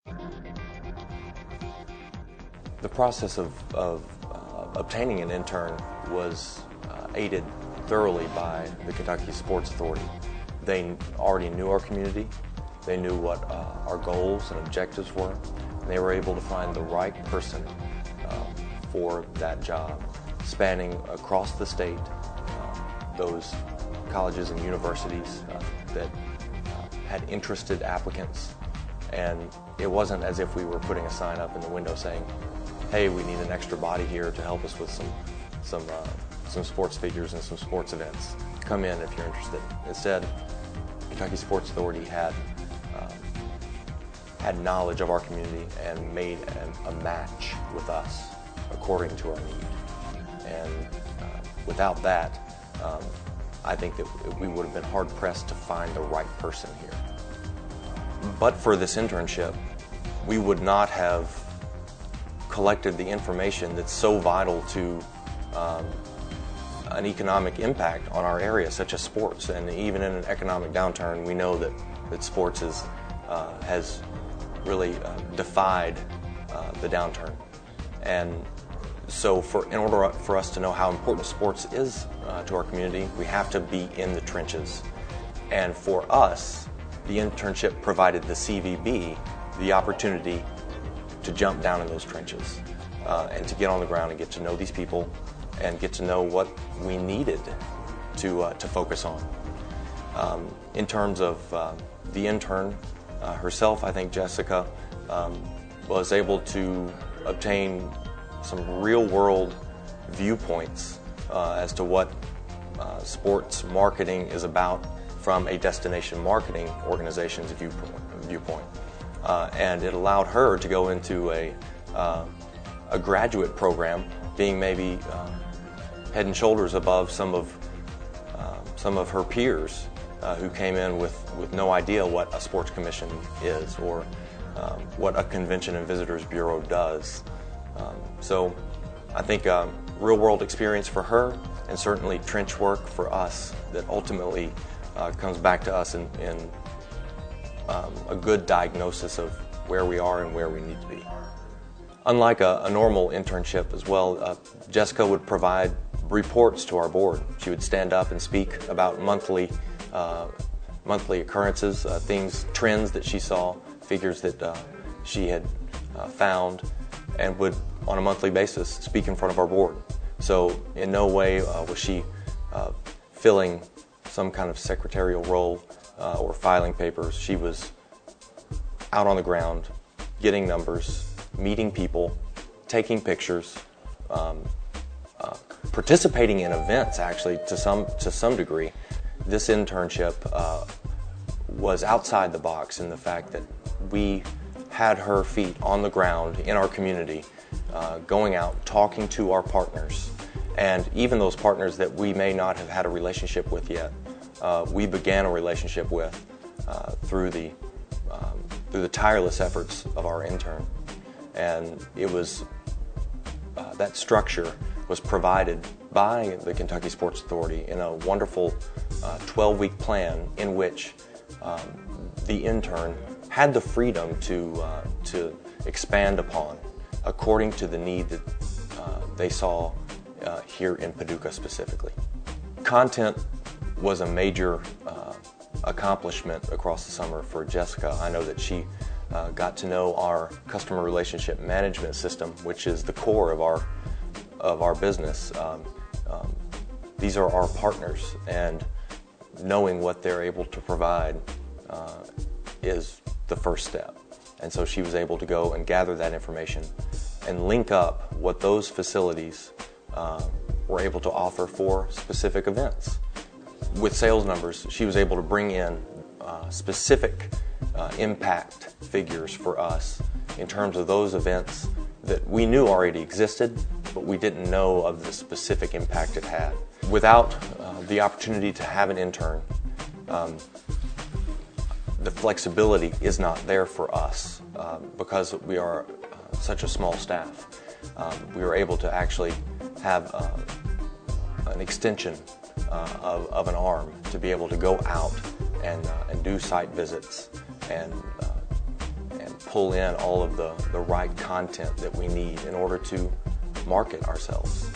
The process of obtaining an intern was aided thoroughly by the Kentucky Sports Authority. They already knew our community, they knew what our goals and objectives were, and they were able to find the right person for that job, spanning across the state, those colleges and universities that had interested applicants. And it wasn't as if we were putting a sign up in the window saying, hey, we need an extra body here to help us with some sports figures and some sports events. Come in if you're interested. Instead, Kentucky Sports Authority had knowledge of our community and made a match with us according to our need. And without that, I think that we would have been hard-pressed to find the right person here. But for this internship, we would not have collected the information that's so vital to an economic impact on our area, such as sports. And even in an economic downturn, we know that sports has really defied the downturn. And so in order for us to know how important sports is to our community, we have to be in the trenches. And for us, the internship provided the CVB the opportunity to jump down in those trenches and to get on the ground and get to know these people and get to know what we needed to focus on. In terms of the intern herself, I think Jessica was able to obtain some real-world viewpoints as to what sports marketing is about from a destination marketing organization's viewpoint. And it allowed her to go into a graduate program, being maybe head and shoulders above some of her peers who came in with no idea what a sports commission is or what a convention and visitors bureau does. So I think real-world experience for her, and certainly trench work for us that ultimately comes back to us in a good diagnosis of where we are and where we need to be. Unlike a normal internship as well, Jessica would provide reports to our board. She would stand up and speak about monthly occurrences, trends that she saw, figures that she had found, and would on a monthly basis speak in front of our board. So in no way was she filling some kind of secretarial role or filing papers. She was out on the ground, getting numbers, meeting people, taking pictures, participating in events actually to some degree. This internship was outside the box in the fact that we had her feet on the ground in our community, going out, talking to our partners, and even those partners that we may not have had a relationship with yet. We began a relationship with through the tireless efforts of our intern, and it was that structure was provided by the Kentucky Sports Authority in a wonderful 12-week plan in which the intern had the freedom to expand upon according to the need that they saw here in Paducah specifically. Content was a major accomplishment across the summer for Jessica. I know that she got to know our customer relationship management system, which is the core of our business. These are our partners, and knowing what they're able to provide is the first step. And so she was able to go and gather that information and link up what those facilities were able to offer for specific events. With sales numbers, she was able to bring in specific impact figures for us in terms of those events that we knew already existed, but we didn't know of the specific impact it had. Without the opportunity to have an intern, the flexibility is not there for us because we are such a small staff. We were able to actually have an extension of an arm to be able to go out and do site visits and pull in all of the right content that we need in order to market ourselves.